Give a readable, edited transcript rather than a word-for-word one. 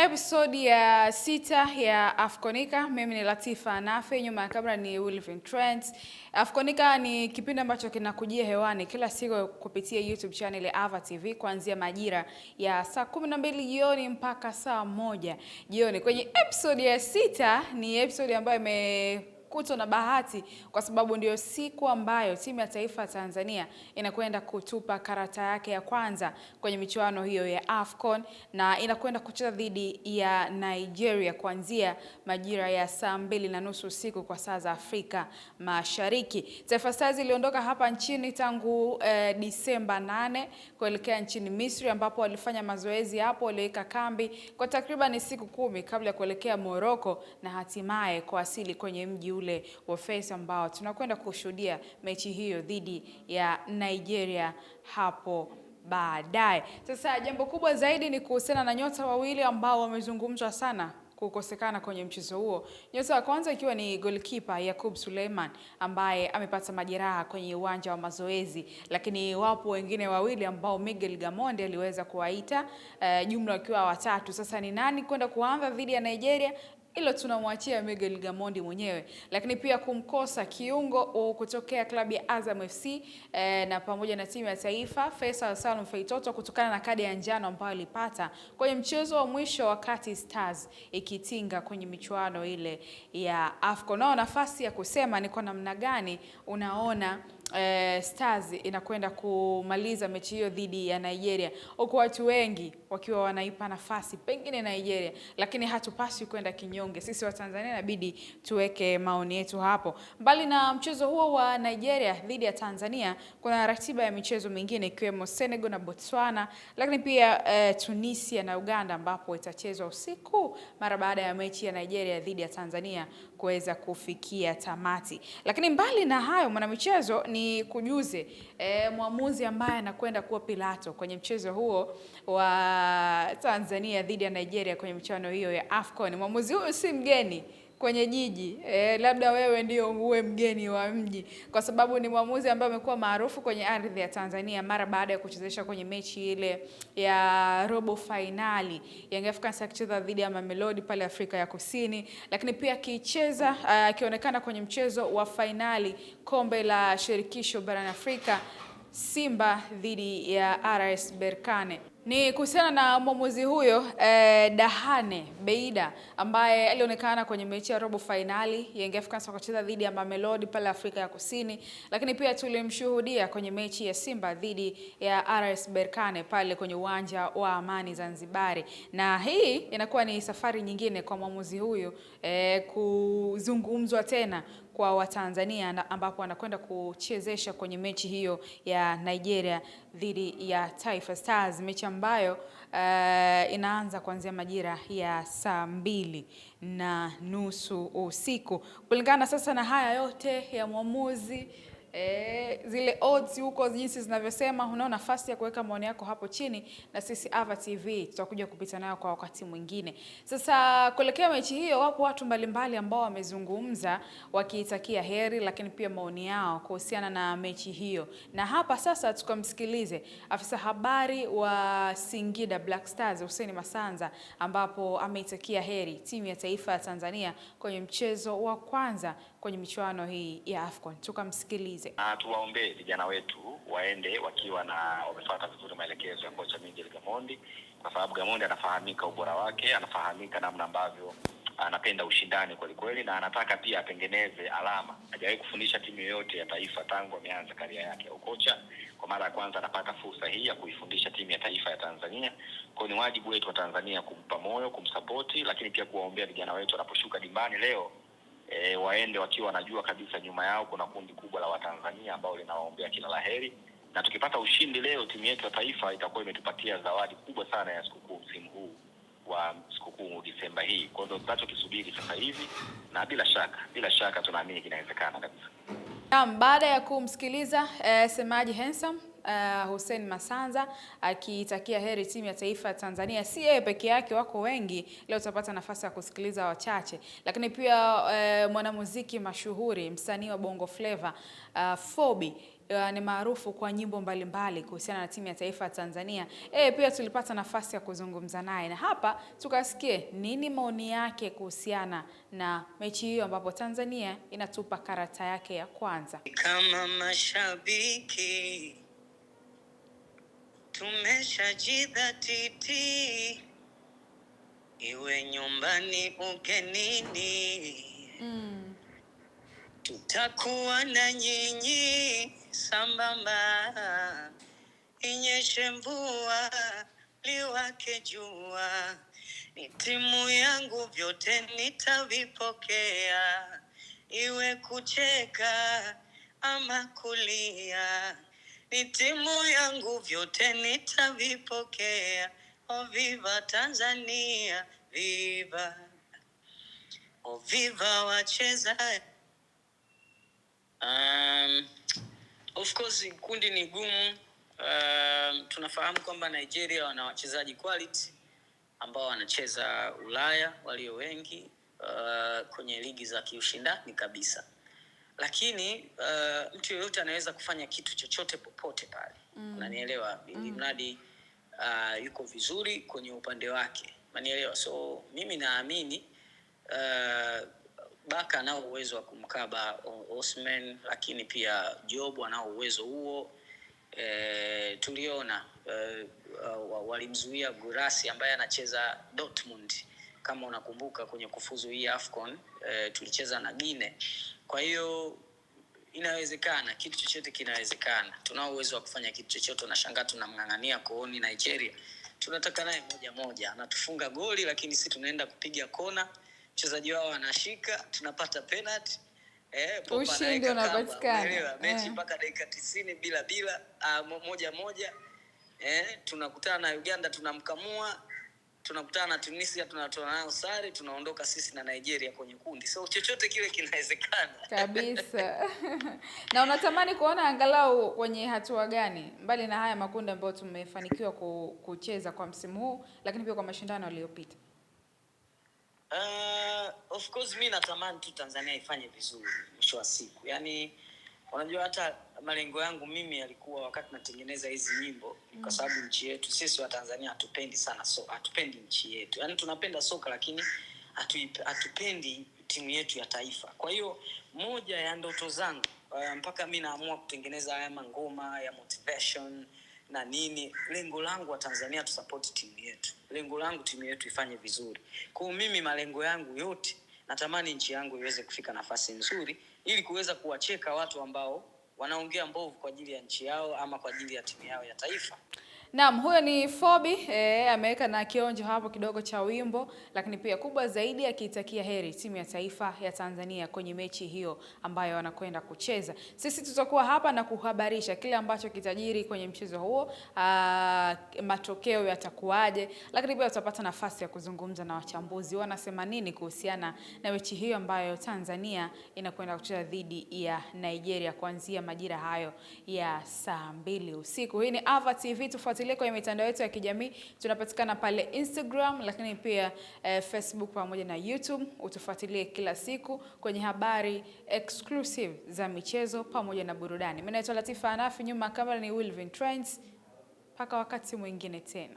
Episode ya 6 ya Afkonika. Mimi ni Latifa Nafe, nyuma ya kamera ni Wilvin Trent. Afkonika ni kipindi ambacho kinakujia hewani kila siku kupitia YouTube channel ya Ava TV kuanzia majira ya saa 12 jioni mpaka saa 1 jioni. Kwenye episode ya 6 ni episode ambayo imekutwa na bahati kwa sababu ndio siku ambayo timu ya taifa ya Tanzania inakwenda kutupa karata yake ya kwanza kwenye michuano hiyo ya AFCON na inakwenda kucheza dhidi ya Nigeria kuanzia majira ya saa 2:30 usiku kwa saa za Afrika Mashariki. Taifa Stars iliondoka hapa nchini tangu Disemba 8 kuelekea nchini Misri ambapo walifanya mazoezi hapo, waliweka kambi kwa takriban siku 10 kabla ya kuelekea Morocco na hatimaye kuwasili kwenye mji ule wa Fes ambao tunakwenda kushuhudia mechi hiyo dhidi ya Nigeria hapo baadaye. Sasa jambo kubwa zaidi ni kuhusiana na nyota wawili ambao wamezungumzwa sana kukosekana kwenye mchezo huo. Nyota wa kwanza ikiwa ni goalkeeper Yakub Suleiman ambaye amepata majeraha kwenye uwanja wa mazoezi, lakini wapo wengine wawili ambao Miguel Gamondi aliweza kuwaita, jumla wakiwa watatu. Sasa ni nani kwenda kuanza dhidi ya Nigeria? Hilo tunamwachia Miguel Gamondi mwenyewe, lakini pia kumkosa kiungo kutokea klabu ya Azam FC na pamoja na timu ya taifa Faisal Salum Feitoto kutokana na kadi ya njano ambayo alipata kwenye mchezo wa mwisho wakati Stars ikitinga kwenye michuano ile ya AFCON. Nao nafasi ya kusema ni kwa namna gani unaona Stars inakwenda kumaliza mechi hiyo dhidi ya Nigeria, huku watu wengi wakiwa wanaipa nafasi pengine Nigeria, lakini hatupaswi kwenda kinyonge. Sisi wa Tanzania inabidi tuweke maoni yetu hapo. Mbali na mchezo huo wa Nigeria dhidi ya Tanzania, kuna ratiba ya michezo mingine ikiwemo Senegal na Botswana, lakini pia Tunisia na Uganda ambapo itachezwa usiku mara baada ya mechi ya Nigeria dhidi ya Tanzania kuweza kufikia tamati. Lakini mbali na hayo, mwanamichezo, ni kujuze mwamuzi ambaye anakwenda kuwa Pilato kwenye mchezo huo wa Tanzania dhidi ya Nigeria kwenye michuano hiyo ya AFCON. Mwamuzi huyo si mgeni kwenye jiji, labda wewe ndio uwe mgeni wa mji, kwa sababu ni mwamuzi ambaye amekuwa maarufu kwenye ardhi ya Tanzania mara baada ya kuchezesha kwenye mechi ile ya robo finali Young Africans akicheza dhidi ya Mamelodi pale Afrika ya Kusini, lakini pia akicheza akionekana kwenye mchezo wa finali kombe la shirikisho barani Afrika Simba dhidi ya RS Berkane. Ni kuhusiana na mwamuzi huyo Dahane Beida ambaye alionekana kwenye mechi ya robo finali Young Africans wakacheza dhidi ya Mamelodi pale Afrika ya Kusini, lakini pia tulimshuhudia kwenye mechi ya Simba dhidi ya RS Berkane pale kwenye uwanja wa Amani Zanzibari. Na hii inakuwa ni safari nyingine kwa mwamuzi huyo kuzungumzwa tena kwa Watanzania ambapo anakwenda kuchezesha kwenye mechi hiyo ya Nigeria dhidi ya Taifa Stars, mechi ambayo inaanza kuanzia majira ya saa 2:30 usiku. Kulingana sasa na haya yote ya mwamuzi, zile odds huko jinsi zinavyosema, unao nafasi ya kuweka maoni yako hapo chini na sisi Ava TV tutakuja kupita nayo kwa wakati mwingine. Sasa kuelekea mechi hiyo, wapo watu mbalimbali ambao wamezungumza wakiitakia heri, lakini pia maoni yao kuhusiana na mechi hiyo. Na hapa sasa tukamsikilize afisa habari wa Singida Black Stars Hussein Masanza, ambapo ameitakia heri timu ya taifa ya Tanzania kwenye mchezo wa kwanza kwenye michuano hii ya AFCON. Tukamsikilize. Tuwaombee vijana wetu waende wakiwa wamefuata vizuri maelekezo ya kocha Miguel Gamondi, kwa sababu Gamondi anafahamika ubora wake, anafahamika namna ambavyo anapenda ushindani kweli kweli, na anataka pia atengeneze alama. Hajawahi kufundisha timu yoyote ya taifa tangu ameanza karia yake ya ukocha. Kwa mara ya kwanza anapata fursa hii ya kuifundisha timu ya taifa ya Tanzania. Kwa ni wajibu wetu wa Tanzania kumpa moyo, kumsapoti, lakini pia kuwaombea vijana wetu wanaposhuka dimbani leo waende wakiwa wanajua kabisa nyuma yao kuna kundi kubwa la Watanzania ambao linawaombea kila laheri. Na tukipata ushindi leo, timu yetu ya taifa itakuwa imetupatia zawadi kubwa sana ya sikukuu msimu huu wa sikukuu Disemba hii. Kwa hiyo tunachokisubiri sasa hivi, na bila shaka tunaamini kinawezekana kabisa. Baada ya kumsikiliza semaji handsome Hussein Masanza akiitakia heri timu ya taifa ya Tanzania, si yeye peke yake, wako wengi. Leo tutapata nafasi ya kusikiliza wachache, lakini pia mwanamuziki mashuhuri, msanii wa Bongo Flava Fobi ni maarufu kwa nyimbo mbalimbali kuhusiana na timu ya taifa ya Tanzania. Pia tulipata nafasi ya kuzungumza naye na hapa tukasikie nini maoni yake kuhusiana na mechi hiyo ambapo Tanzania inatupa karata yake ya kwanza. Kama mashabiki tumeshajidhatiti, iwe nyumbani ugenini, tutakuwa na nyinyi sambamba, inyeshe mvua liwake jua, ni timu yangu vyote nitavipokea, iwe kucheka ama kulia, ni timu yangu vyote nitavipokea. Oh viva Tanzania, viva! Oh viva wacheza. Of course kundi ni gumu. Tunafahamu kwamba Nigeria wana wachezaji quality ambao wanacheza Ulaya walio wengi kwenye ligi za kiushindani kabisa. Lakini mtu yeyote anaweza kufanya kitu chochote popote pale. Unanielewa? Ili mradi yuko vizuri kwenye upande wake. Unanielewa? So mimi naamini Baka anao uwezo wa kumkaba Osman, lakini pia Job anao uwezo huo. Tuliona walimzuia Gurasi ambaye anacheza Dortmund, kama unakumbuka kwenye kufuzu hii AFCON, tulicheza na Guinea. Kwa hiyo inawezekana, kitu chochote kinawezekana. Tunao uwezo wa kufanya kitu chochote. Tunashangaa tunamng'ang'ania kuoni Nigeria. Tunataka naye moja, anatufunga goli lakini sisi tunaenda kupiga kona, mchezaji wao anashika, tunapata penalty. Ushindi unapatikana. Mechi mpaka dakika 90 bila moja. Tunakutana na Uganda tunamkamua, tunakutana na Tunisia tunatoa nao sare, tunaondoka sisi na Nigeria kwenye kundi. So chochote kile kinawezekana kabisa. Na unatamani kuona angalau kwenye hatua gani mbali na haya makundi ambayo tumefanikiwa kucheza kwa msimu huu, lakini pia kwa mashindano yaliyopita? Of course mimi natamani tu Tanzania ifanye vizuri mwisho wa siku. Yaani unajua hata malengo yangu mimi yalikuwa wakati natengeneza hizi nyimbo, kwa sababu nchi yetu sisi wa Tanzania hatupendi sana hatupendi nchi yetu. Yaani tunapenda soka lakini hatupendi timu yetu ya taifa. Kwa hiyo moja ya ndoto zangu mpaka mimi naamua kutengeneza haya ngoma ya motivation na nini, lengo langu wa Tanzania tu support timu yetu. Lengo langu timu yetu ifanye vizuri. Kwa mimi malengo yangu yote natamani nchi yangu iweze kufika nafasi nzuri ili kuweza kuwacheka watu ambao wanaongea mbovu kwa ajili ya nchi yao ama kwa ajili ya timu yao ya taifa. Naam, huyo ni Fobi, ameweka na kionjo hapo kidogo cha wimbo, lakini pia kubwa zaidi akiitakia heri timu ya taifa ya Tanzania kwenye mechi hiyo ambayo wanakwenda kucheza. Sisi tutakuwa hapa na kuhabarisha kile ambacho kitajiri kwenye mchezo huo, matokeo yatakuwaje, lakini pia tutapata nafasi ya kuzungumza na wachambuzi wanasema nini kuhusiana na mechi hiyo ambayo Tanzania inakwenda kucheza dhidi ya Nigeria kuanzia majira hayo ya saa 2 usiku. Hii ni Ava TV, tufuatilie kwenye mitandao yetu ya kijamii. Tunapatikana pale Instagram, lakini pia Facebook pamoja na YouTube. Utufuatilie kila siku kwenye habari exclusive za michezo pamoja na burudani. Mimi naitwa Latifa Anafi, nyuma ya kamera ni Wilvin Trends. Mpaka wakati mwingine tena.